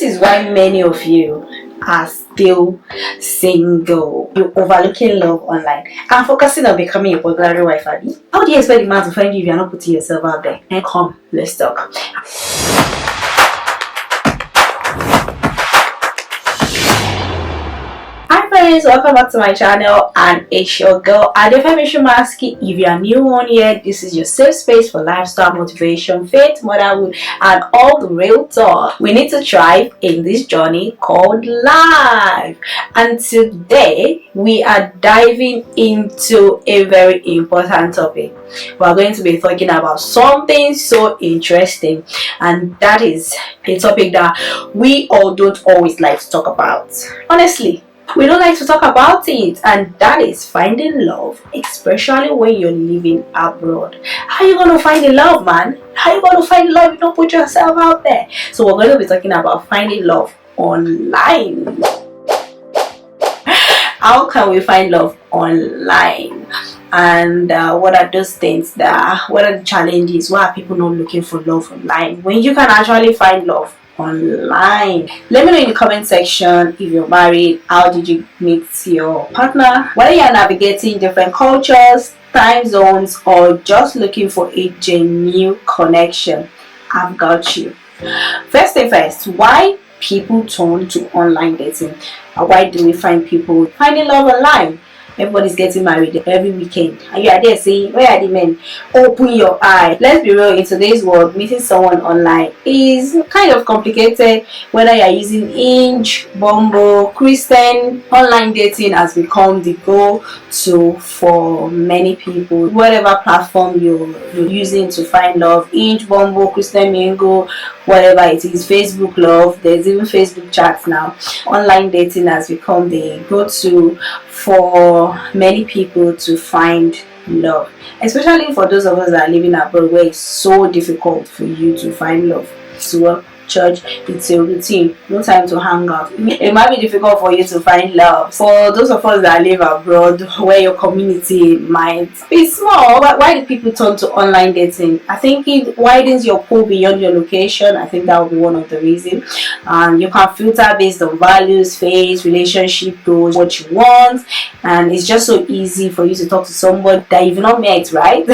is why many of you are still single. You're overlooking love online and focusing on becoming a burglary wife. How do you expect the man to find you if you're not putting yourself out there? And come, let's talk. Welcome back to my channel, and it's your girl AdefemiTalks. If you are new on here, this is your safe space for lifestyle motivation, faith, motherhood, and all the real talk we need to thrive in this journey called life. And today we are diving into a very important topic. We are going to be talking about something so interesting, and that is a topic that we all don't always like to talk about. Honestly, we don't like to talk about it, and that is finding love, especially when you're living abroad. How are you going to find the love, man? How are you going to find love if you don't put yourself out there? So we're going to be talking about finding love online. How can we find love online? And what are those things what are the challenges? Why are people not looking for love online when you can actually find love online? Let me know in the comment section if you're married. How did you meet your partner? Whether you're navigating different cultures, time zones, or just looking for a genuine connection, I've got you. First thing first, why people turn to online dating? Why do we find people finding love online? Everybody's getting married every weekend, and you are there saying, where are the men? Open your eye. Let's be real, in today's world, meeting someone online is kind of complicated. Whether you're using Hinge, Bumble, Christian, online dating has become the go-to for many people. Whatever platform you're using to find love, Hinge, Bumble, Christian Mingle, whatever it is, Facebook love, there's even Facebook chats now. Online dating has become the go-to for many people to find love, especially for those of us that are living abroad, where it's so difficult for you to find love. So church, it's a routine, no time to hang out. It might be difficult for you to find love. For those of us that live abroad, where your community might be small, why do people turn to online dating? I think it widens your pool beyond your location. I think that will be one of the reasons. And you can filter based on values, faith, relationship goals, what you want, and it's just so easy for you to talk to somebody that you've not met, right?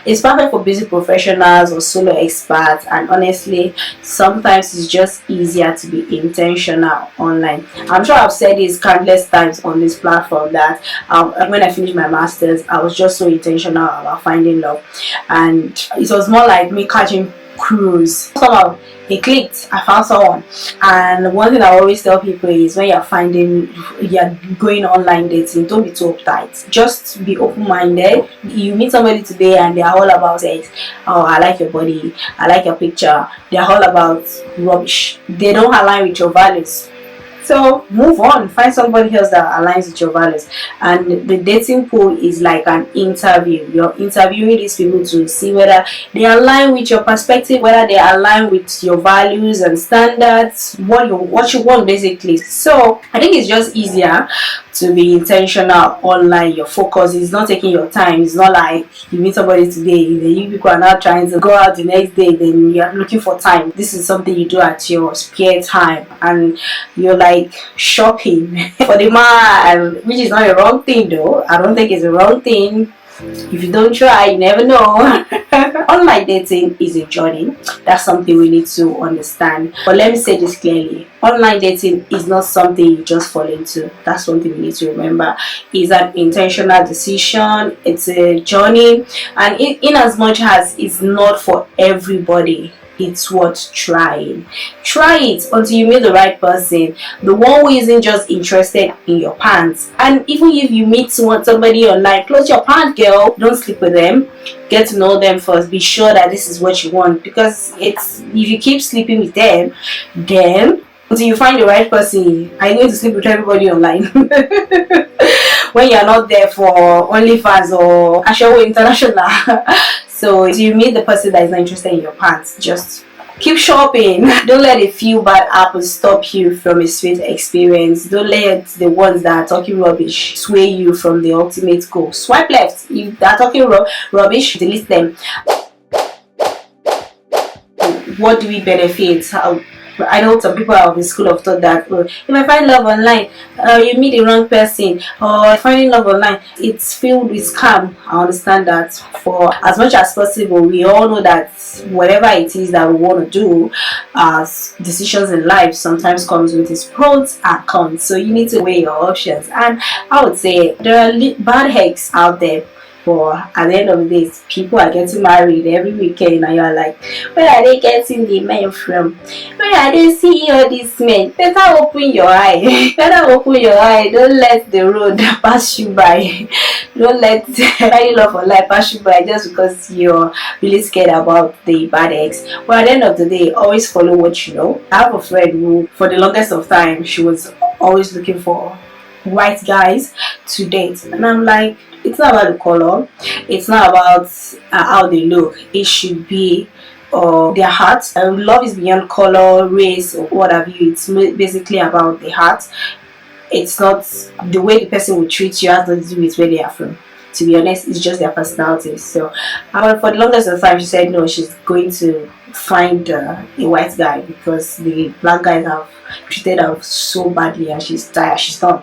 It's perfect for busy professionals or solo experts, and honestly, sometimes it's just easier to be intentional online. I'm sure I've said this countless times on this platform that when I finished my masters, I was just so intentional about finding love, and it was more like me catching cruise. Somehow it clicked, I found someone. And one thing I always tell people is, when you're going online dating, don't be too uptight, just be open-minded. You meet somebody today and they're all about sex. Oh, I like your body, I like your picture. They're all about rubbish. They don't align with your values. So move on, find somebody else that aligns with your values. And the dating pool is like an interview. You're interviewing these people to see whether they align with your perspective, whether they align with your values and standards, what you want basically. So I think it's just easier to be intentional online. Your focus is not taking your time. It's not like you meet somebody today, then you people are now trying to go out the next day, then you're looking for time. This is something you do at your spare time, and you're like shopping for the man, which is not a wrong thing though. I don't think it's a wrong thing. If you don't try, you never know. Online dating is a journey. That's something we need to understand. But let me say this clearly. Online dating is not something you just fall into. That's something we need to remember. It's an intentional decision. It's a journey. And in as much as it's not for everybody, it's worth trying. Try it until you meet the right person, the one who isn't just interested in your pants. And even if you meet somebody online, close your pants, girl. Don't sleep with them. Get to know them first. Be sure that this is what you want, because if you keep sleeping with them, then until you find the right person, are you going to sleep with everybody online? When you're not there for OnlyFans or Ashawo International. So if you meet the person that is not interested in your pants, just keep shopping. Don't let a few bad apples stop you from a sweet experience. Don't let the ones that are talking rubbish sway you from the ultimate goal. Swipe left. If they're talking rubbish, delete them. What do we benefit? I know some people are of the school of thought that, oh, if I find love online, you meet the wrong person, or finding love online, it's filled with scam. I understand that. For as much as possible, we all know that whatever it is that we want to do, as decisions in life sometimes comes with its pros and cons. So you need to weigh your options. And I would say there are bad eggs out there. But at the end of the day, people are getting married every weekend, and you're like, where are they getting the men from? Where are they seeing all these men? Better open your eye. Better open your eye. Don't let the road pass you by. Don't let any love or life pass you by just because you're really scared about the bad eggs. But at the end of the day, always follow what you know. I have a friend who, for the longest of time, she was always looking for white guys to date, and I'm like, it's not about the color, it's not about how they look. It should be their heart. Love is beyond color, race, or what have you. It's basically about the heart. It's not the way the person will treat you has nothing to do with where they are from. To be honest, it's just their personality. So, for the longest of the time, she said no, she's going to find a white guy because the black guys have treated her so badly, and she's tired. She's done.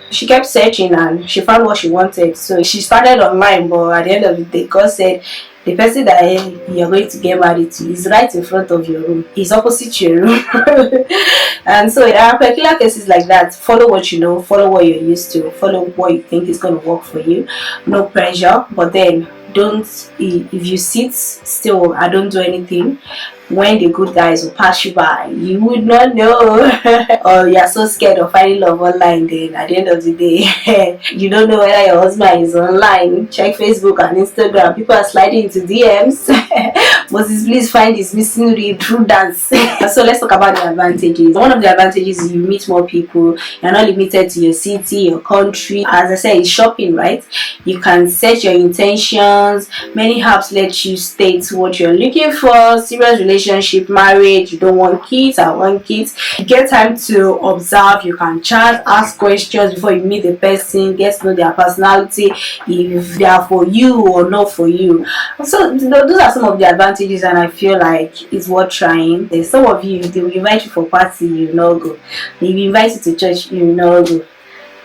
She kept searching, and she found what she wanted. So she started online, but at the end of the day, God said, the person that you're going to get married to is right in front of your room. He's opposite your room. And so there are particular cases like that. Follow what you know, follow what you're used to, follow what you think is going to work for you. No pressure, but then don't, if you sit still and don't do anything, when the good guys will pass you by, you would not know. Or you're so scared of finding love online, then at the end of the day, you don't know whether your husband is online. Check Facebook and Instagram. People are sliding into DMs. Moses, please find his missing rib through dance. So let's talk about the advantages. One of the advantages is you meet more people. You're not limited to your city, your country. As I said, it's shopping, right? You can set your intentions. Many apps let you state what you're looking for. Serious relationship, marriage, you don't want kids, I want kids. You get time to observe, you can chat, ask questions before you meet the person, get to know their personality, if they are for you or not for you. So those are some of the advantages, and I feel like it's worth trying. There's some of you, they will invite you for party, you know go. They will invite you to church, you know go.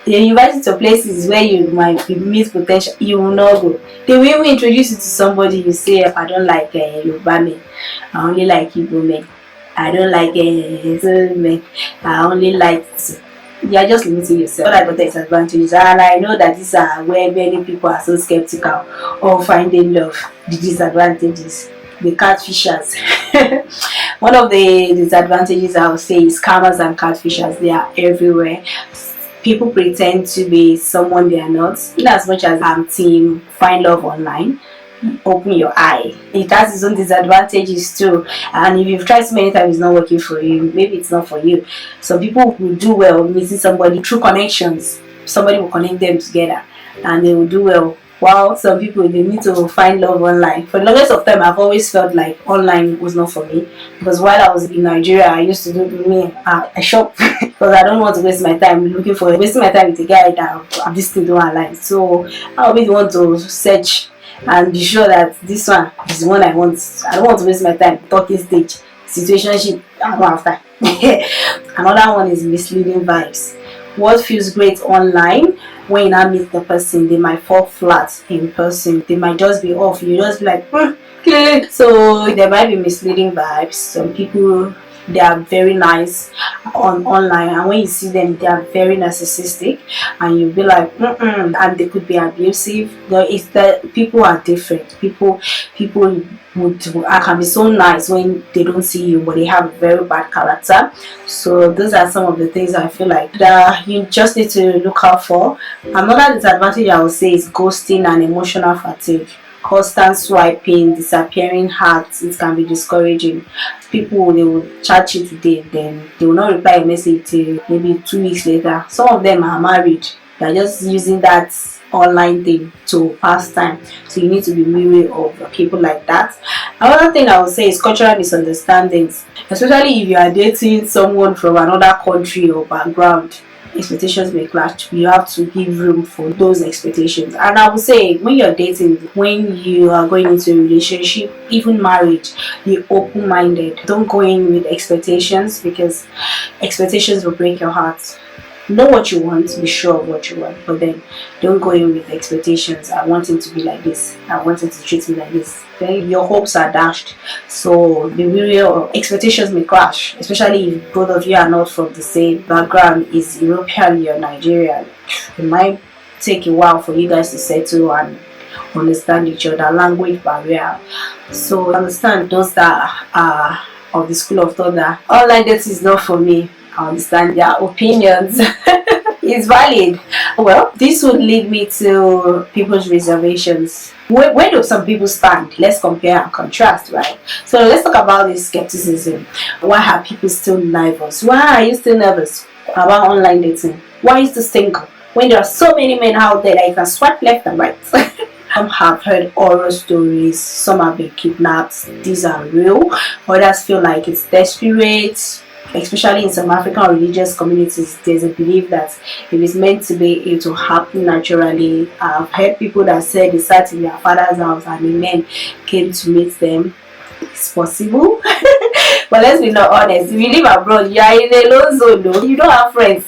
They invite you to places where you might meet potential, you will not go. They will even introduce you to somebody, you say, I don't like Yoruba men, I only like Igbo men, I don't like men, I only like. You are just limiting yourself. All I got disadvantages, and I know that these are where many people are so skeptical of finding love. The disadvantages, the catfishers. One of the disadvantages I would say is scammers and catfishers. They are everywhere. People pretend to be someone they are not. In as much as I'm team find love online, open your eye. It has its own disadvantages too, and if you've tried so many times it's not working for you, maybe it's not for you. Some people will do well meeting somebody through connections. Somebody will connect them together and they will do well, while some people, they need to find love online. For the longest of time, I've always felt like online was not for me, because while I was in Nigeria, I used to do I shop because I don't want to waste my time wasting my time with a guy that I'm just still doing online. So I always want to search and be sure that this one is the one I want. I don't want to waste my time talking stage, situationship. I don't have time. Another one is misleading vibes. What feels great online, when you now meet the person, they might fall flat in person. They might just be off. You just be like, So there might be misleading vibes. Some people, they are very nice online, and when you see them, they are very narcissistic, and you'll be like, and they could be abusive. It's that people are different. People can be so nice when they don't see you, but they have a very bad character. So those are some of the things I feel like that you just need to look out for. Another disadvantage I would say is ghosting and emotional fatigue. Constant swiping, disappearing hearts, it can be discouraging. People, they will chat you today, then they will not reply a message till maybe 2 weeks later. Some of them are married. They are just using that online thing to pass time. So you need to be wary of people like that. Another thing I would say is cultural misunderstandings, especially if you are dating someone from another country or background. expectations may clash. You have to give room for those expectations. And I would say, when you're dating, when you are going into a relationship, even marriage, be open-minded. Don't go in with expectations, because expectations will break your heart. Know what you want, be sure of what you want, but then don't go in with expectations. I want him to be like this, I want him to treat me like this. Then your hopes are dashed. So the real expectations may clash, especially if both of you are not from the same background. Is European, you're Nigerian. It might take a while for you guys to settle and understand each other. Language barrier. So understand those that are of the school of thought that online dating is not for me. I understand their opinions. It's valid. Well, this would lead me to people's reservations. Where do some people stand? Let's compare and contrast, right? So let's talk about this skepticism. Why are people still nervous? Why are you still nervous about online dating? Why are you still single when there are so many men out there that you can swipe left and right? Some have heard horror stories, some have been kidnapped. These are real. Others feel like it's desperate. Especially in some African religious communities, there's a belief that if it's meant to be, it will happen naturally. I've heard people that said they sat in their father's house and the men came to meet them. It's possible. But let's be not honest. If you live abroad, you are in a lone zone, though. You don't have friends.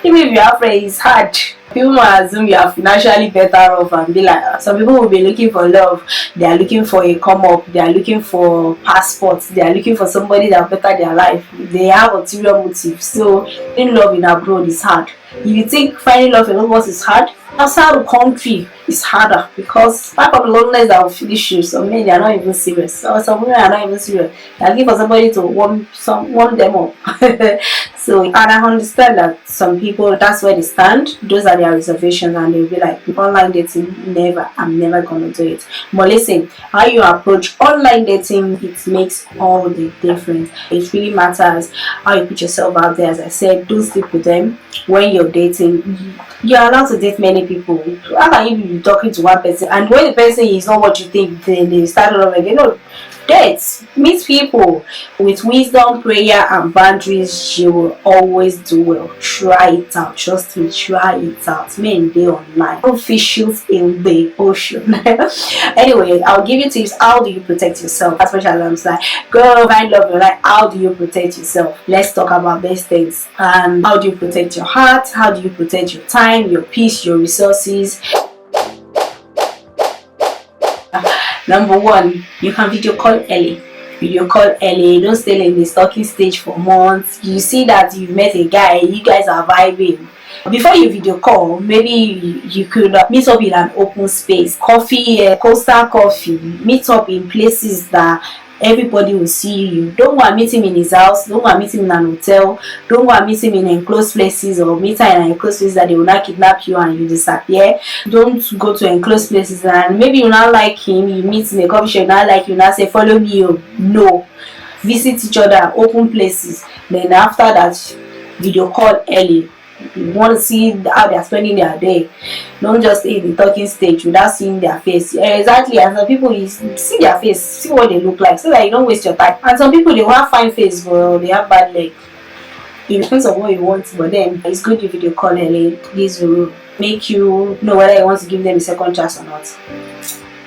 Even if you have friends, it's hard. People might assume you are financially better off and be like, some people will be looking for love. They are looking for a come up. They are looking for passports. They are looking for somebody that will better their life. They have ulterior motives. So finding love in abroad is hard. If you think finding love in abroad is hard, outside the country is harder, because part of the loneliness that will finish you. Some men, they are not even serious. Or some women are not even serious. They are looking for somebody to warm them up. So, and I understand that some people, that's where they stand. Those are their reservations, and they'll be like, online dating, never. I'm never gonna do it. But listen, how you approach online dating, it makes all the difference. It really matters how you put yourself out there. As I said, don't sleep with them. When you're dating, you're allowed to date many people. How can you be talking to one person, and when the person is not what you think, then they start all over again? No. Dates, meet people with wisdom, prayer, and boundaries. You will always do well. Try it out. Trust me, try it out. Men, they online. No fishes in the ocean. Anyway, I'll give you tips. How do you protect yourself? As much as I'm saying, girl, find love your life. How do you protect yourself? Let's talk about these things. How do you protect your heart? How do you protect your time, your peace, your resources? Number one, you can video call early. Video call early. Don't stay in the stalking stage for months. You see that you've met a guy, you guys are vibing. Before you video call, maybe you could meet up in an open space, coffee, coastal coffee. Meet up in places that everybody will see you. Don't go and meet him in his house. Don't go and meet him in an hotel. Don't go and meet him in enclosed places, or meet her in enclosed places that they will not kidnap you and you disappear. Don't go to enclosed places and maybe you not like him. You meet in a coffee shop, you not like, you not say follow me. No. Visit each other, open places. Then after that, video call early. You want to see how they are spending their day. Don't just stay in the talking stage without seeing their face. Exactly, and some people, you see their face, see what they look like, so that you don't waste your time. And some people, they will have fine face, but they have bad leg. It depends on what you want, but then it's good if you call early. This will make you know whether you want to give them a second chance or not.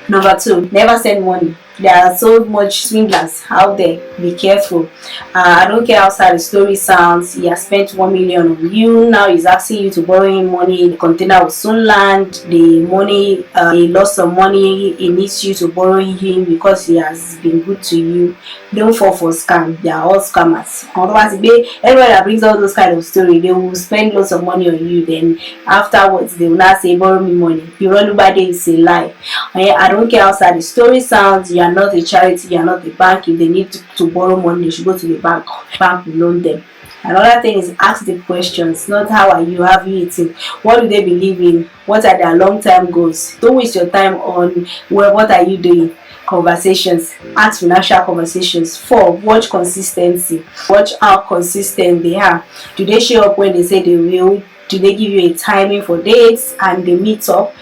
Number two, never send money. There are so much swindlers out there. Be careful. I don't care how sad the story sounds. He has spent 1 million on you. Now he's asking you to borrow him money. The container will soon land. The money, he lost some money. He needs you to borrow him because he has been good to you. Don't fall for scam. They are all scammers. Otherwise, everybody that brings all those kind of story, they will spend lots of money on you. Then afterwards, they will not say borrow me money. You run by day, it's a lie. I don't care how sad the story sounds. You are not a charity, you are not a bank. If they need to borrow money, they should go to the bank. Bank will loan them. Another thing is ask the questions, not how are you, have you eaten, what do they believe in, what are their long-term goals. Don't waste your time on, well, what are you doing? Conversations. Ask financial conversations. 4, watch consistency. Watch how consistent they are. Do they show up when they say they will? Do they give you a timing for dates and they meet up?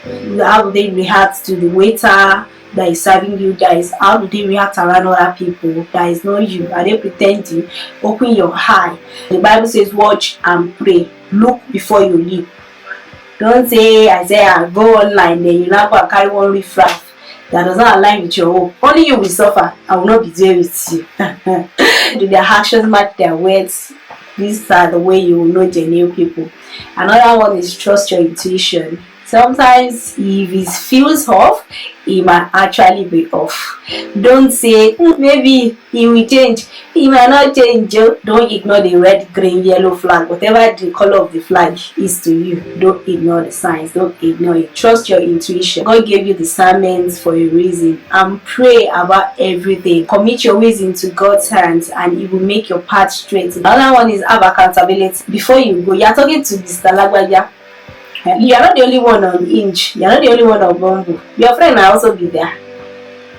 How do they react to the waiter? that is serving you guys? How do they react around other people that is not you? Are they pretending? Open your eye. The Bible says, watch and pray. Look before you leap. Don't say, I go online, then you now go and carry one riffraff that does not align with your hope. Only you will suffer. I will not be there with you. Do their actions match their words? These are the way you will know genuine people. Another one is trust your intuition. Sometimes if it feels off, it might actually be off. Don't say, maybe he will change. He might not change. Don't ignore the red, green, yellow flag. Whatever the color of the flag is to you, don't ignore the signs. Don't ignore it. Trust your intuition. God gave you discernment for a reason. And pray about everything. Commit your ways into God's hands and He will make your path straight. Another one is have accountability. Before you go, you are talking to Mr. Lagwaja. You are not the only one on Inch. You are not the only one on Bumble. Your friend might also be there.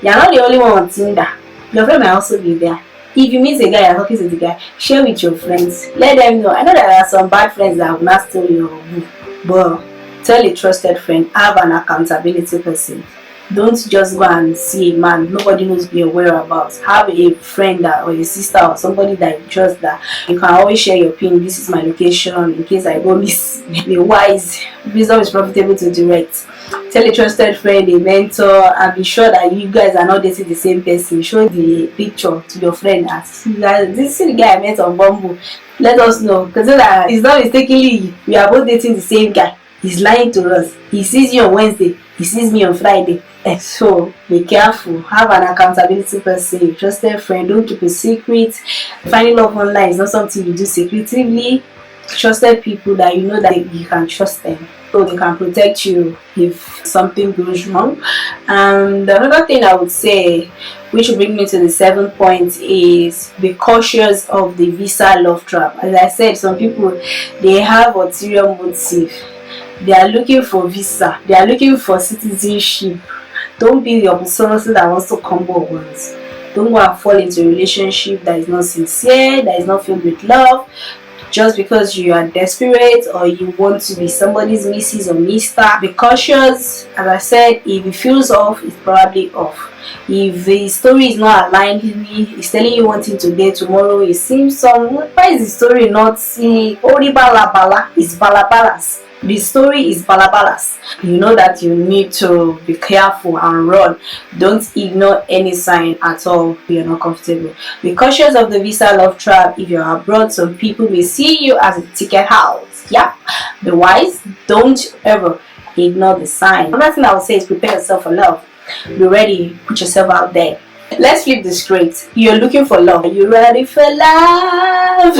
You are not the only one on Tinder. Your friend might also be there. If you meet a guy, you are talking to the guy, share with your friends. Let them know. I know there are some bad friends that will not tell you, but tell a trusted friend. Have an accountability person. Don't just go and see a man nobody knows your whereabouts. Have a friend or a sister or somebody that you trust that you can always share your pin. This is my location in case I go miss. Be wise. Wisdom is profitable to direct. Tell a trusted friend, a mentor, and be sure that you guys are not dating the same person. Show the picture to your friend as this is the guy I met on Bumble. Let us know, because it's not mistakenly we are both dating the same guy. He's lying to us. He sees you on Wednesday, he sees me on Friday. So be careful. Have an accountability person, a trusted friend. Don't keep a secret. Finding love online is not something you do secretively. Trusted people that you know that you can trust them, so they can protect you if something goes wrong. And another thing I would say, which will bring me to the 7th point, is be cautious of the visa love trap. As I said, some people, they have ulterior motive. They are looking for visa. They are looking for citizenship. Don't be the opportunity that wants to combo once. Don't go and fall into a relationship that is not sincere, that is not filled with love, just because you are desperate or you want to be somebody's Mrs. or Mr. Be cautious. As I said, if it feels off, it's probably off. If the story is not aligned with me, it's telling you one thing today, tomorrow it seems some. Why is the story not Ori balabala? It's balabalas. The story is balabalas. You know that you need to be careful and run. Don't ignore any sign at all. You're not comfortable. Be cautious of the visa love trap. If you're abroad, some people will see you as a ticket house. Yeah. Be wise. Don't ever ignore the sign. Another thing I would say is prepare yourself for love. Be ready. Put yourself out there. Let's flip the script. You're looking for love. Are you ready for love?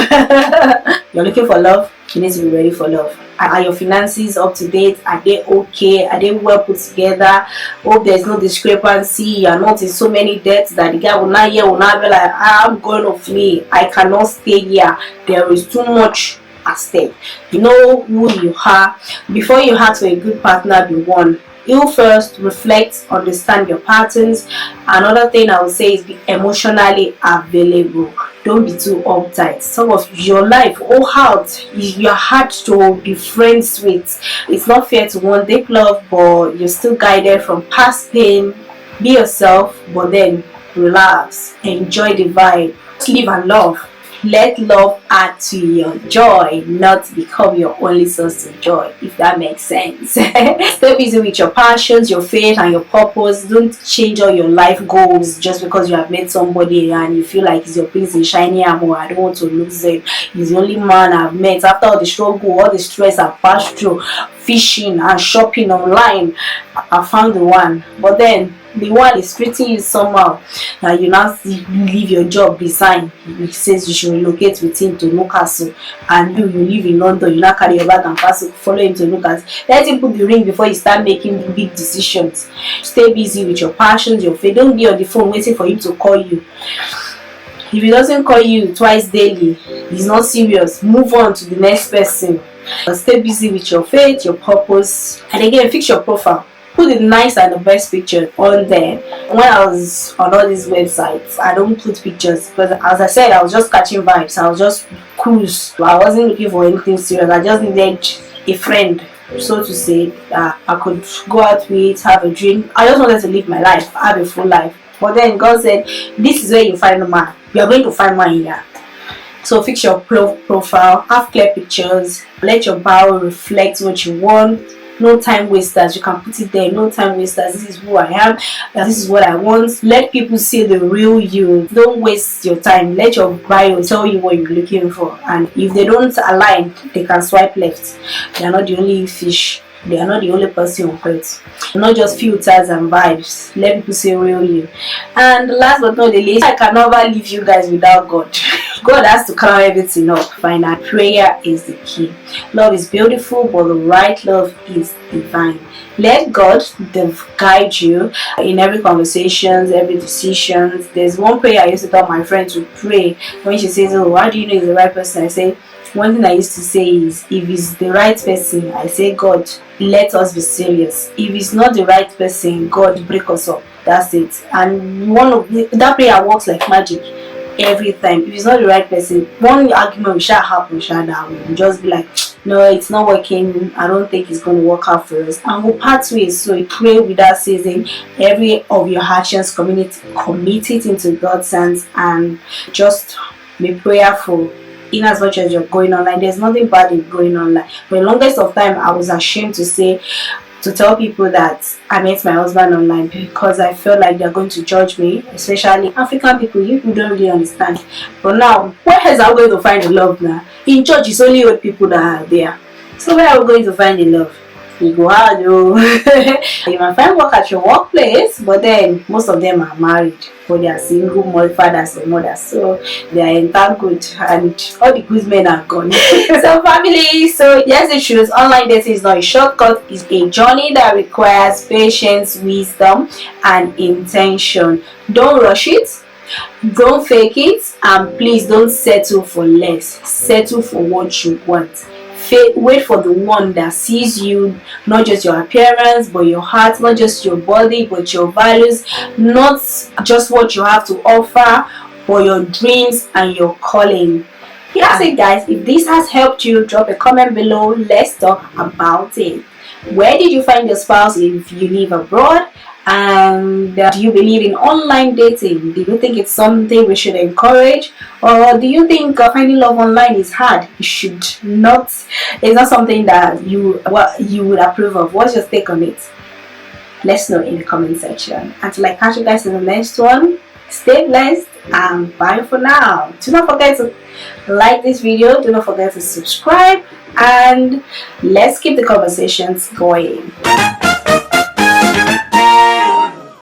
You're looking for love. You need to be ready for love. Are your finances up to date? Are they okay? Are they well put together? Hope there's no discrepancy. You're not in so many debts that the guy will not hear, will not be like, I'm going to flee. I cannot stay here. There is too much at stake. You know who you are. Before you have to a good partner, be one. You first reflect, understand your patterns. Another thing I would say is be emotionally available. Don't be too uptight. Some of your life, heart, you're hard to be friends with. It's not fair to want deep love, but you're still guided from past pain. Be yourself, but then relax. Enjoy the vibe. Live and love. Let love add to your joy, not become your only source of joy, if that makes sense. Stay busy with your passions, your faith, and your purpose. Don't change all your life goals just because you have met somebody and you feel like it's your prince in shiny armor. I don't want to lose it. He's the only man I've met. After all the struggle, all the stress I've passed through, fishing and shopping online, I found the one. But then the one is treating you somehow. Now you now leave your job beside. He says you should relocate with him to Newcastle, and you live in London. You now carry your bag and pass, follow him to Newcastle. Let him put the ring before you start making big decisions. Stay busy with your passions, your faith. Don't be on the phone waiting for him to call you. If he doesn't call you twice daily, he's not serious. Move on to the next person. But stay busy with your faith, your purpose, and again, fix your profile. Put the nice and the best picture on there. When I was on all these websites, I don't put pictures because, as I said, I was just catching vibes. I was just cruise. I wasn't looking for anything serious. I just needed a friend so to say, I could go out with, have a drink. I just wanted to live my life, have a full life. But then God said, this is where you find a man. You are going to find one here. So fix your profile, have clear pictures, let your bio reflect what you want. No time wasters, you can put it there. No time wasters. This is who I am. This is what I want. Let people see the real you. Don't waste your time. Let your bio tell you what you're looking for. And if they don't align, they can swipe left. They are not the only fish. They are not the only person on earth. Not just filters and vibes. Let people see real you. And last but not the least, I can never leave you guys without God. God has to cover everything up. Final prayer is the key. Love is beautiful, but the right love is divine. Let God guide you in every conversations, every decisions. There's one prayer I used to tell my friend to pray when she says, "Oh, how do you know he's the right person?" I say, one thing I used to say is, if it's the right person, I say, God, let us be serious. If it's not the right person, God, break us up. That's it. And that prayer works like magic every time. If it's not the right person, one argument will happen, that will just be like, no, it's not working. I don't think it's going to work out for us, and we'll part ways. So you pray without ceasing. Every of your actions, commit it into God's hands, and just be prayerful. In as much as you're going online, there's nothing bad in going online. For the longest of time, I was ashamed to tell people that I met my husband online, because I felt like they're going to judge me, especially African people. You don't really understand. But now, where else are we going to find the love now? In church, it's only old people that are there. So where are we going to find the love? You go hard, you might find work at your workplace, but then most of them are married, or they are single fathers or mothers, so they are entangled, and all the good men are gone. So family, so yes, the truth, online dating is not a shortcut. It's a journey that requires patience, wisdom, and intention. Don't rush it, don't fake it, and please don't settle for less. Settle for what you want. Wait for the one that sees you, not just your appearance but your heart, not just your body but your values, not just what you have to offer but your dreams and your calling. That's it, guys. If this has helped you, drop a comment below. Let's talk about it. Where did you find your spouse if you live abroad? And do you believe in online dating? Do you think it's something we should encourage, or do you think finding love online is hard? It should not. It's not something that you would approve of. What's your take on it? Let's know in the comment section. Until I catch you guys in the next one, stay blessed and bye for now. Do not forget to like this video. Do not forget to subscribe, and let's keep the conversations going.